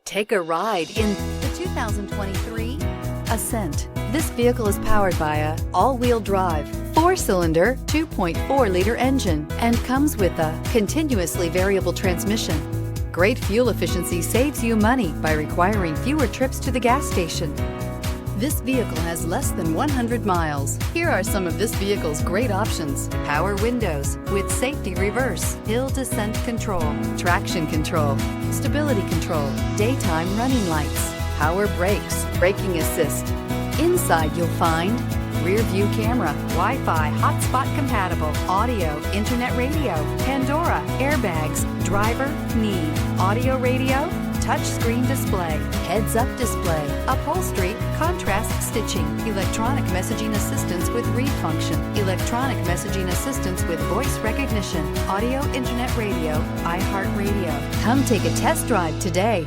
Take a ride in the 2023 Ascent. This vehicle is powered by a all-wheel drive, 4-cylinder, 2.4-liter engine and comes with a continuously variable transmission. Great fuel efficiency saves you money by requiring fewer trips to the gas station. This vehicle has less than 100 miles. Here are some of this vehicle's great options: power windows with safety reverse, hill descent control, traction control, stability control, daytime running lights, power brakes, braking assist. Inside you'll find rear view camera, Wi-Fi, hotspot compatible, audio, internet radio, Pandora, airbags, driver, knee, audio radio, touchscreen display, heads-up display, upholstery, contrast stitching, electronic messaging assistance with read function, electronic messaging assistance with voice recognition, audio, internet radio, iHeartRadio. Come take a test drive today.